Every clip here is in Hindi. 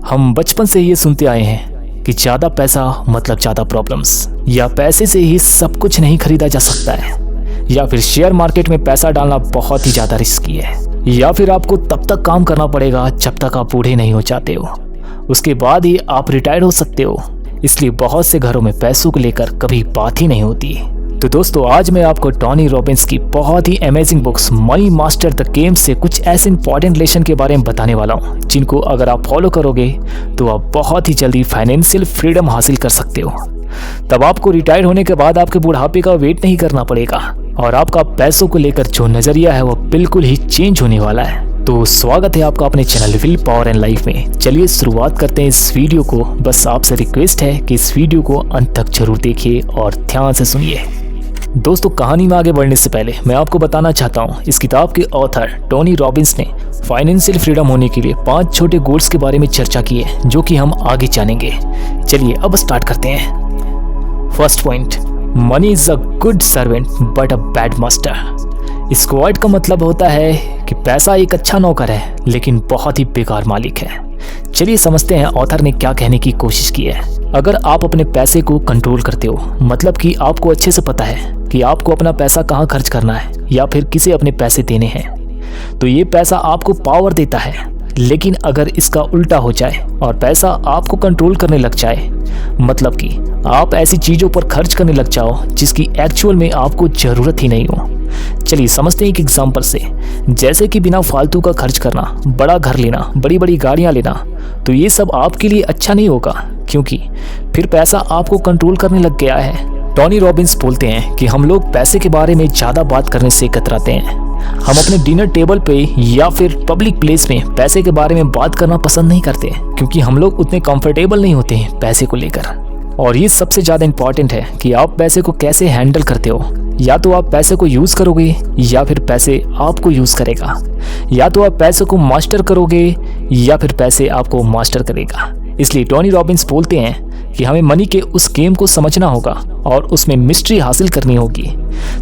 हम बचपन से ये सुनते आए हैं कि ज़्यादा पैसा मतलब ज़्यादा प्रॉब्लम्स, या पैसे से ही सब कुछ नहीं खरीदा जा सकता है, या फिर शेयर मार्केट में पैसा डालना बहुत ही ज़्यादा रिस्की है, या फिर आपको तब तक काम करना पड़ेगा जब तक आप बूढ़े नहीं हो जाते हो, उसके बाद ही आप रिटायर हो सकते हो। इसलिए बहुत से घरों में पैसों को लेकर कभी बात ही नहीं होती। तो दोस्तों, आज मैं आपको टोनी रॉबिन्स की बहुत ही amazing books money master the game से कुछ ऐसे इंपॉर्टेंट लेसन के बारे में बताने वाला हूँ, जिनको अगर आप फॉलो करोगे तो आप बहुत ही जल्दी फाइनेंशियल फ्रीडम हासिल कर सकते हो। तब आपको रिटायर होने के बाद आपके बुढ़ापे का वेट नहीं करना पड़ेगा और आपका पैसों को लेकर जो नजरिया है वो बिल्कुल ही चेंज होने वाला है। तो स्वागत है आपका अपने channel will power and life में। चलिए शुरुआत करते हैं इस वीडियो को। बस आपसे रिक्वेस्ट है कि इस वीडियो को अंत तक जरूर देखिए और ध्यान से सुनिए। दोस्तों, कहानी में आगे बढ़ने से पहले मैं आपको बताना चाहता हूँ, इस किताब के ऑथर टोनी रॉबिन्स ने फाइनेंशियल फ्रीडम होने के लिए 5 छोटे गोल्स के बारे में चर्चा की है, जो कि हम आगे जानेंगे। चलिए अब स्टार्ट करते हैं। First point, money is a good servant but a bad master. इस क्वाइट का मतलब होता है कि पैसा एक अच्छा नौकर है लेकिन बहुत ही बेकार मालिक है। चलिए समझते हैं ऑथर ने क्या कहने की कोशिश की है। अगर आप अपने पैसे को कंट्रोल करते हो, मतलब कि आपको अच्छे से पता है कि आपको अपना पैसा कहाँ खर्च करना है या फिर किसे अपने पैसे देने हैं, तो ये पैसा आपको पावर देता है। लेकिन अगर इसका उल्टा हो जाए और पैसा आपको कंट्रोल करने लग जाए, मतलब कि आप ऐसी चीज़ों पर खर्च करने लग जाओ जिसकी एक्चुअल में आपको ज़रूरत ही नहीं हो। चलिए समझते हैं एक एग्जांपल से। जैसे कि बिना फालतू का खर्च करना, बड़ा घर लेना, बड़ी बड़ी गाड़ियां लेना, तो ये सब आपके लिए अच्छा नहीं होगा, क्योंकि फिर पैसा आपको कंट्रोल करने लग गया है। टोनी रॉबिन्स बोलते हैं कि हम लोग पैसे के बारे में ज़्यादा बात करने से कतराते हैं। हम अपने डिनर टेबल पे या फिर पब्लिक प्लेस में पैसे के बारे में बात करना पसंद नहीं करते, क्योंकि हम लोग उतने कंफर्टेबल नहीं होते हैं पैसे को लेकर। और ये सबसे ज़्यादा इम्पॉर्टेंट है कि आप पैसे को कैसे हैंडल करते हो। या तो आप पैसे को यूज़ करोगे या फिर पैसे आपको यूज़ करेगा, या तो आप पैसे को मास्टर करोगे या फिर पैसे आपको मास्टर करेगा। इसलिए टोनी रॉबिन्स बोलते हैं कि हमें मनी के उस गेम को समझना होगा और उसमें मिस्ट्री हासिल करनी होगी,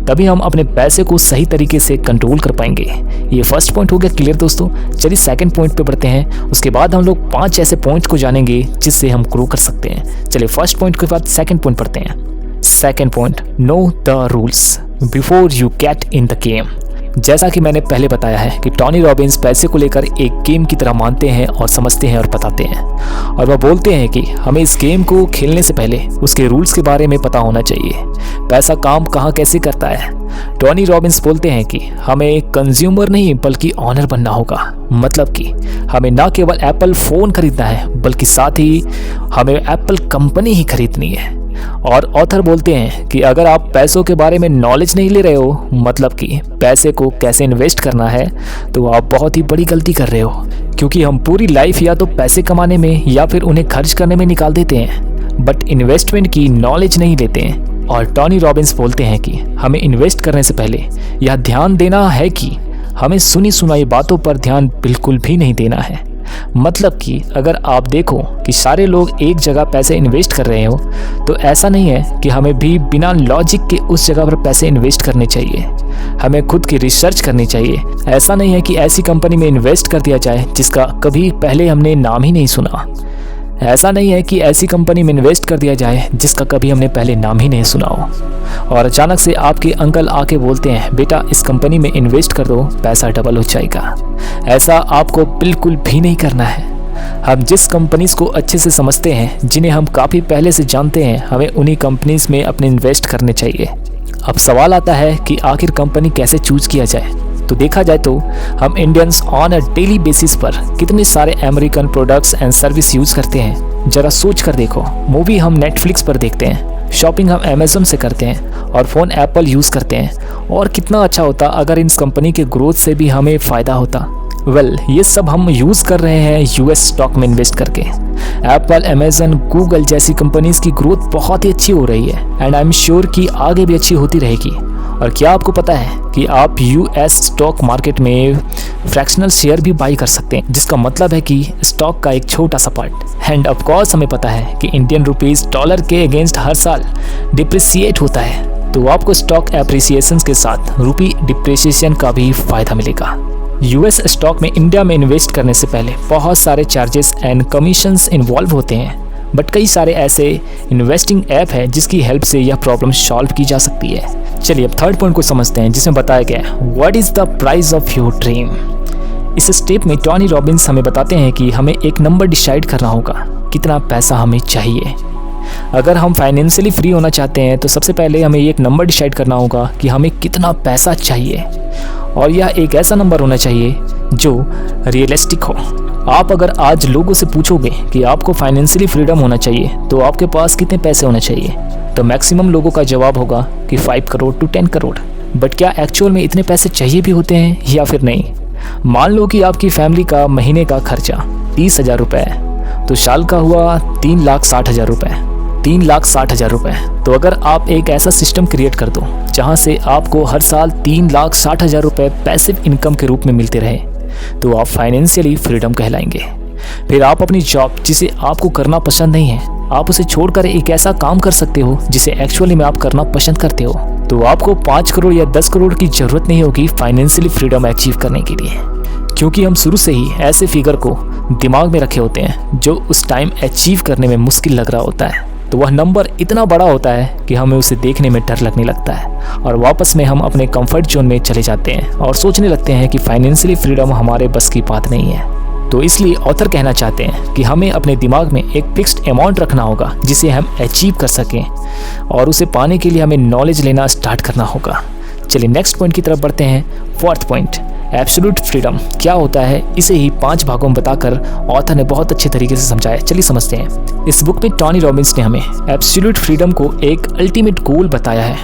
तभी हम अपने पैसे को सही तरीके से कंट्रोल कर पाएंगे। ये फर्स्ट पॉइंट हो गया क्लियर दोस्तों। चलिए सेकंड पॉइंट पे बढ़ते हैं। उसके बाद हम लोग 5 ऐसे पॉइंट को जानेंगे जिससे हम ग्रो कर सकते हैं। चलिए फर्स्ट पॉइंट के बाद सेकंड पॉइंट पढ़ते हैं। Second point, know the rules before you get in the game. जैसा कि मैंने पहले बताया है कि टोनी रॉबिन्स पैसे को लेकर एक गेम की तरह मानते हैं और समझते हैं और बताते हैं, और वह बोलते हैं कि हमें इस गेम को खेलने से पहले उसके रूल्स के बारे में पता होना चाहिए। पैसा काम कहाँ कैसे करता है। टोनी रॉबिन्स बोलते हैं कि हमें कंज्यूमर नहीं बल्कि ऑनर बनना होगा, मतलब कि हमें ना केवल एप्पल फ़ोन खरीदना है बल्कि साथ ही हमें एप्पल कंपनी ही खरीदनी है। और ऑथर बोलते हैं कि अगर आप पैसों के बारे में नॉलेज नहीं ले रहे हो, मतलब कि पैसे को कैसे इन्वेस्ट करना है, तो आप बहुत ही बड़ी गलती कर रहे हो, क्योंकि हम पूरी लाइफ या तो पैसे कमाने में या फिर उन्हें खर्च करने में निकाल देते हैं, बट इन्वेस्टमेंट की नॉलेज नहीं लेते हैं। और टोनी रॉबिन्स बोलते हैं कि हमें इन्वेस्ट करने से पहले यह ध्यान देना है कि हमें सुनी सुनाई बातों पर ध्यान बिल्कुल भी नहीं देना है। मतलब कि अगर आप देखो कि सारे लोग एक जगह पैसे इन्वेस्ट कर रहे हो, तो ऐसा नहीं है कि हमें भी बिना लॉजिक के उस जगह पर पैसे इन्वेस्ट करने चाहिए। हमें खुद की रिसर्च करनी चाहिए। ऐसा नहीं है कि ऐसी कंपनी में इन्वेस्ट कर दिया जाए जिसका कभी पहले हमने नाम ही नहीं सुना। ऐसा नहीं है कि ऐसी कंपनी में इन्वेस्ट कर दिया जाए जिसका कभी हमने पहले नाम ही नहीं सुना हो और अचानक से आपके अंकल आके बोलते हैं, बेटा इस कंपनी में इन्वेस्ट कर दो, पैसा डबल हो जाएगा। ऐसा आपको बिल्कुल भी नहीं करना है। हम जिस कंपनीज को अच्छे से समझते हैं, जिन्हें हम काफ़ी पहले से जानते हैं, हमें उन्हीं कंपनीज में अपने इन्वेस्ट करने चाहिए। अब सवाल आता है कि आखिर कंपनी कैसे चूज किया जाए। तो देखा जाए तो हम Indians on a daily basis पर कितने सारे American products and service use करते हैं, ज़रा सोच कर देखो। मूवी हम नेटफ्लिक्स पर देखते हैं, शॉपिंग हम अमेज़न से करते हैं और फ़ोन एप्पल यूज़ करते हैं। और कितना अच्छा होता अगर इन कंपनी के ग्रोथ से भी हमें फ़ायदा होता। ये सब हम यूज़ कर रहे हैं यूएस स्टॉक में इन्वेस्ट करके। एप्पल, अमेज़न, गूगल जैसी कंपनीज़ की ग्रोथ बहुत ही अच्छी हो रही है एंड आई एम श्योर कि आगे भी अच्छी होती रहेगी। और क्या आपको पता है कि आप यूएस स्टॉक मार्केट में फ्रैक्शनल शेयर भी बाई कर सकते हैं, जिसका मतलब है कि स्टॉक का एक छोटा सा पार्ट। एंड ऑफ कोर्स हमें पता है कि इंडियन रुपीस डॉलर के अगेंस्ट हर साल डिप्रिसिएट होता है, तो आपको स्टॉक एप्रिसिएशन के साथ रूपी डिप्रिसिएशन का भी फायदा मिलेगा। यूएस स्टॉक में इंडिया में इन्वेस्ट करने से पहले बहुत सारे चार्जेस एंड कमीशंस इन्वॉल्व होते हैं, बट कई सारे ऐसे इन्वेस्टिंग ऐप है जिसकी हेल्प से यह प्रॉब्लम सॉल्व की जा सकती है। चलिए अब थर्ड पॉइंट को समझते हैं, जिसमें बताया गया है what is the price of your dream. इस स्टेप में टोनी रॉबिन्स हमें बताते हैं कि हमें एक नंबर डिसाइड करना होगा, कितना पैसा हमें चाहिए। अगर हम फाइनेंशियली फ्री होना चाहते हैं तो सबसे पहले हमें एक नंबर डिसाइड करना होगा कि हमें कितना पैसा चाहिए, और यह एक ऐसा नंबर होना चाहिए जो रियलिस्टिक हो। आप अगर आज लोगों से पूछोगे कि आपको फाइनेंशियली फ्रीडम होना चाहिए तो आपके पास कितने पैसे होने चाहिए, तो मैक्सिमम लोगों का जवाब होगा कि 5 करोड़ to 10 करोड़। बट क्या एक्चुअल में इतने पैसे चाहिए भी होते हैं या फिर नहीं? मान लो कि आपकी फैमिली का महीने का खर्चा 30,000 रुपये है, तो साल का हुआ 3,60,000 रुपये। 3,60,000 रुपये। तो अगर आप एक ऐसा सिस्टम क्रिएट कर दो जहां से आपको हर साल 3,60,000 रुपये पैसिव इनकम के रूप में मिलते रहे, तो आप फाइनेंशियली फ्रीडम कहलाएंगे। फिर आप अपनी जॉब जिसे आपको करना पसंद नहीं है, आप उसे छोड़कर एक ऐसा काम कर सकते हो जिसे एक्चुअली में आप करना पसंद करते हो। तो आपको 5 करोड़ या 10 करोड़ की ज़रूरत नहीं होगी फाइनेंशियली फ्रीडम अचीव करने के लिए, क्योंकि हम शुरू से ही ऐसे फिगर को दिमाग में रखे होते हैं जो उस टाइम अचीव करने में मुश्किल लग रहा होता है। तो वह नंबर इतना बड़ा होता है कि हमें उसे देखने में डर लगने लगता है और वापस में हम अपने कंफर्ट जोन में चले जाते हैं और सोचने लगते हैं कि फाइनेंशियली फ्रीडम हमारे बस की बात नहीं है। तो इसलिए ऑथर कहना चाहते हैं कि हमें अपने दिमाग में एक फिक्स्ड अमाउंट रखना होगा जिसे हम अचीव कर सकें, और उसे पाने के लिए हमें नॉलेज लेना स्टार्ट करना होगा। चलिए नेक्स्ट पॉइंट की तरफ बढ़ते हैं। फोर्थ पॉइंट, एब्सोल्यूट फ्रीडम क्या होता है, इसे ही 5 भागों में बताकर ऑथर ने बहुत अच्छे तरीके से समझाया। चलिए समझते हैं। इस बुक में टोनी रॉबिन्स ने हमें एब्सोल्यूट फ्रीडम को एक अल्टीमेट गोल बताया है,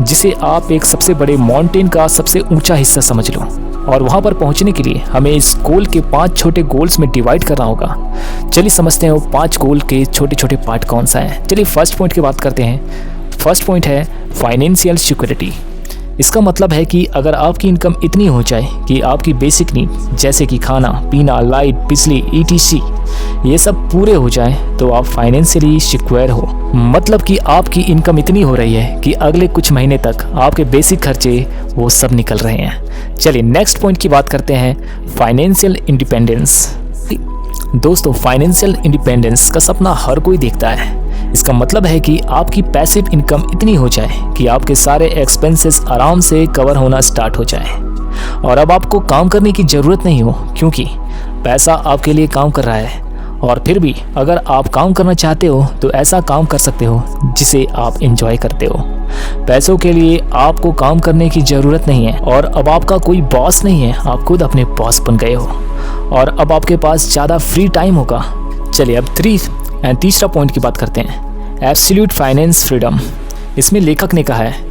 जिसे आप एक सबसे बड़े माउंटेन का सबसे ऊंचा हिस्सा समझ लो, और वहां पर पहुंचने के लिए हमें इस गोल के 5 छोटे गोल्स में डिवाइड करना होगा। चलिए समझते हैं वो 5 गोल के छोटे छोटे पार्ट कौन सा है। चलिए फर्स्ट पॉइंट की बात करते हैं। फर्स्ट पॉइंट है फाइनेंशियल सिक्योरिटी। इसका मतलब है कि अगर आपकी इनकम इतनी हो जाए कि आपकी बेसिक नीड जैसे कि खाना पीना, लाइट, बिजली, ETC ये सब पूरे हो जाए तो आप फाइनेंशियली सिक्योर हो। मतलब कि आपकी इनकम इतनी हो रही है कि अगले कुछ महीने तक आपके बेसिक खर्चे वो सब निकल रहे हैं। चलिए नेक्स्ट पॉइंट की बात करते हैं, फाइनेंशियल इंडिपेंडेंस। दोस्तों, फाइनेंशियल इंडिपेंडेंस का सपना हर कोई देखता है। इसका मतलब है कि आपकी पैसिव इनकम इतनी हो जाए कि आपके सारे एक्सपेंसेस आराम से कवर होना स्टार्ट हो जाए, और अब आपको काम करने की ज़रूरत नहीं हो, क्योंकि पैसा आपके लिए काम कर रहा है। और फिर भी अगर आप काम करना चाहते हो तो ऐसा काम कर सकते हो जिसे आप एंजॉय करते हो। पैसों के लिए आपको काम करने की ज़रूरत नहीं है, और अब आपका कोई बॉस नहीं है, आप खुद अपने बॉस बन गए हो, और अब आपके पास ज़्यादा फ्री टाइम होगा। चलिए अब तीसरा पॉइंट की बात करते हैं, एब्सोल्यूट फाइनेंस फ्रीडम। इसमें लेखक ने कहा है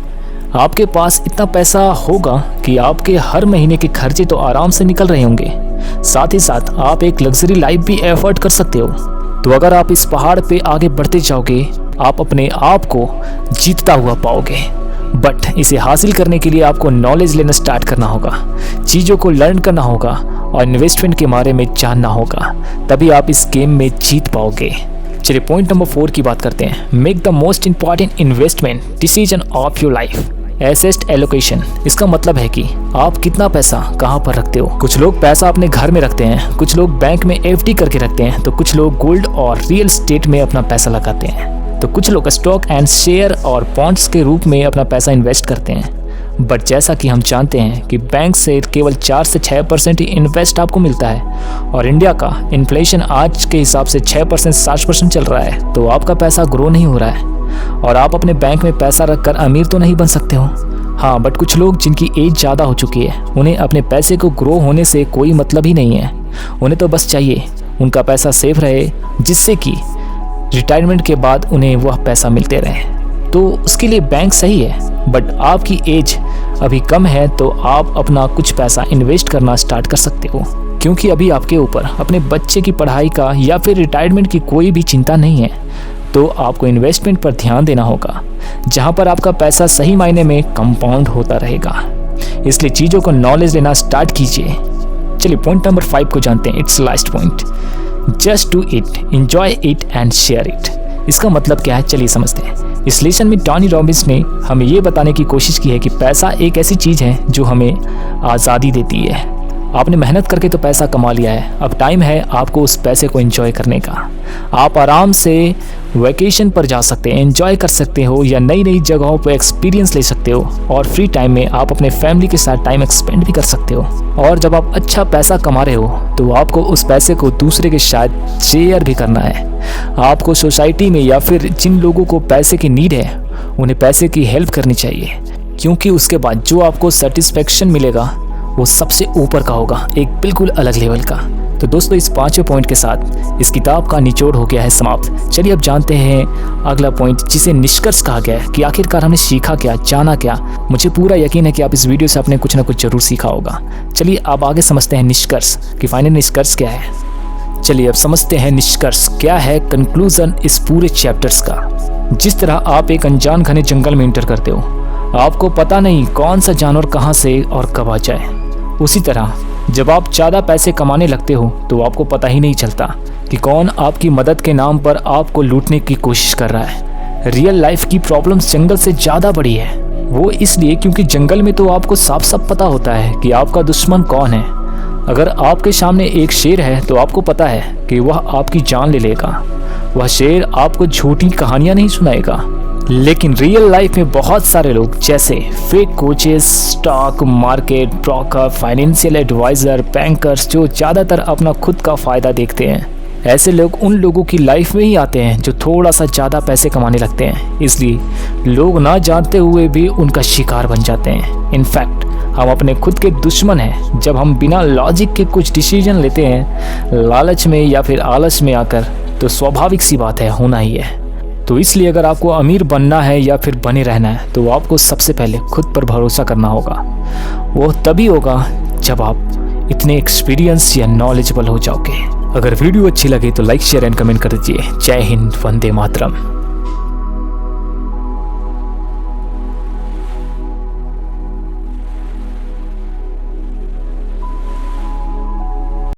आपके पास इतना पैसा होगा कि आपके हर महीने के खर्चे तो आराम से निकल रहे होंगे, साथ ही साथ आप एक लग्जरी लाइफ भी एफर्ट कर सकते हो। तो अगर आप इस पहाड़ पे आगे बढ़ते जाओगे, आप अपने आप को जीतता हुआ पाओगे। बट इसे हासिल करने के लिए आपको नॉलेज लेना स्टार्ट करना होगा, चीज़ों को लर्न करना होगा और इन्वेस्टमेंट के बारे में जानना होगा, तभी आप इस गेम में जीत पाओगे। चलिए पॉइंट नंबर 4 की बात करते हैं, make the most important investment decision of your life. Asset allocation. इसका मतलब है कि आप कितना पैसा कहाँ पर रखते हो। कुछ लोग पैसा अपने घर में रखते हैं, कुछ लोग बैंक में FD करके रखते हैं, तो कुछ लोग गोल्ड और रियल एस्टेट में अपना पैसा लगाते हैं, तो कुछ लोग स्टॉक एंड शेयर और बॉन्ड्स के रूप में अपना पैसा इन्वेस्ट करते हैं। बट जैसा कि हम जानते हैं कि बैंक से केवल 4 से 6% ही इन्वेस्ट आपको मिलता है, और इंडिया का इन्फ्लेशन आज के हिसाब से 6% 7% चल रहा है, तो आपका पैसा ग्रो नहीं हो रहा है, और आप अपने बैंक में पैसा रखकर अमीर तो नहीं बन सकते हो। हाँ, बट कुछ लोग जिनकी एज ज़्यादा हो चुकी है, उन्हें अपने पैसे को ग्रो होने से कोई मतलब ही नहीं है। उन्हें तो बस चाहिए उनका पैसा सेफ रहे, जिससे कि रिटायरमेंट के बाद उन्हें वह पैसा मिलते रहे। तो उसके लिए बैंक सही है। बट आपकी एज अभी कम है तो आप अपना कुछ पैसा इन्वेस्ट करना स्टार्ट कर सकते हो, क्योंकि अभी आपके ऊपर अपने बच्चे की पढ़ाई का या फिर रिटायरमेंट की कोई भी चिंता नहीं है। तो आपको इन्वेस्टमेंट पर ध्यान देना होगा, जहां पर आपका पैसा सही मायने में कंपाउंड होता रहेगा। इसलिए चीज़ों को नॉलेज लेना स्टार्ट कीजिए। चलिए पॉइंट नंबर 5 को जानते हैं। It's last point, just do it, enjoy it and share it. इसका मतलब क्या है, चलिए समझते हैं। इस लेसन में टोनी रॉबिन्स ने हमें ये बताने की कोशिश की है कि पैसा एक ऐसी चीज़ है जो हमें आज़ादी देती है, आपने मेहनत करके तो पैसा कमा लिया है, अब टाइम है आपको उस पैसे को एंजॉय करने का। आप आराम से वैकेशन पर जा सकते हैं, एंजॉय कर सकते हो या नई नई जगहों पर एक्सपीरियंस ले सकते हो, और फ्री टाइम में आप अपने फैमिली के साथ टाइम एक्सपेंड भी कर सकते हो। और जब आप अच्छा पैसा कमा रहे हो तो आपको उस पैसे को दूसरे के साथ शेयर भी करना है। आपको सोसाइटी में या फिर जिन लोगों को पैसे की नीड है उन्हें पैसे की हेल्प करनी चाहिए, क्योंकि उसके बाद जो आपको सेटिस्फेक्शन मिलेगा वो सबसे ऊपर का होगा, एक बिल्कुल अलग लेवल का। तो दोस्तों, इस 5वें पॉइंट के साथ इस किताब का निचोड़ हो गया है समाप्त। चलिए अब जानते हैं अगला पॉइंट, जिसे निष्कर्ष कहा गया है कि आखिरकार हमने सीखा क्या, जाना क्या। मुझे पूरा यकीन है कि आप इस वीडियो से आपने कुछ ना कुछ जरूर सीखा होगा। चलिए अब आगे समझते हैं निष्कर्ष कि फाइनल निष्कर्ष क्या है। चलिए अब समझते हैं निष्कर्ष क्या है, कंक्लूजन इस पूरे चैप्टर्स का। जिस तरह आप एक अनजान घने जंगल में एंटर करते हो, आपको पता नहीं कौन सा जानवर कहाँ से और कब आ जाए, उसी तरह जब आप ज़्यादा पैसे कमाने लगते हो तो आपको पता ही नहीं चलता कि कौन आपकी मदद के नाम पर आपको लूटने की कोशिश कर रहा है। रियल लाइफ की प्रॉब्लम्स जंगल से ज़्यादा बड़ी है, वो इसलिए क्योंकि जंगल में तो आपको साफ साफ पता होता है कि आपका दुश्मन कौन है। अगर आपके सामने एक शेर है तो आपको पता है कि वह आपकी जान ले लेगा। वह शेर आपको झूठी कहानियाँ नहीं सुनाएगा। लेकिन रियल लाइफ में बहुत सारे लोग जैसे fake coaches, stock market broker, financial adviser, bankers, जो ज़्यादातर अपना खुद का फ़ायदा देखते हैं, ऐसे लोग उन लोगों की लाइफ में ही आते हैं जो थोड़ा सा ज़्यादा पैसे कमाने लगते हैं। इसलिए लोग ना जानते हुए भी उनका शिकार बन जाते हैं। इनफैक्ट हम अपने खुद के दुश्मन हैं जब हम बिना लॉजिक के कुछ डिसीजन लेते हैं, लालच में या फिर आलस में आकर। तो स्वाभाविक सी बात है, होना ही है। तो इसलिए अगर आपको अमीर बनना है या फिर बने रहना है तो आपको सबसे पहले खुद पर भरोसा करना होगा। वो तभी होगा जब आप इतने एक्सपीरियंस या नॉलेजेबल हो जाओगे। अगर वीडियो अच्छी लगे तो लाइक, शेयर एंड कमेंट कर दीजिए। जय हिंद, वंदे मातरम।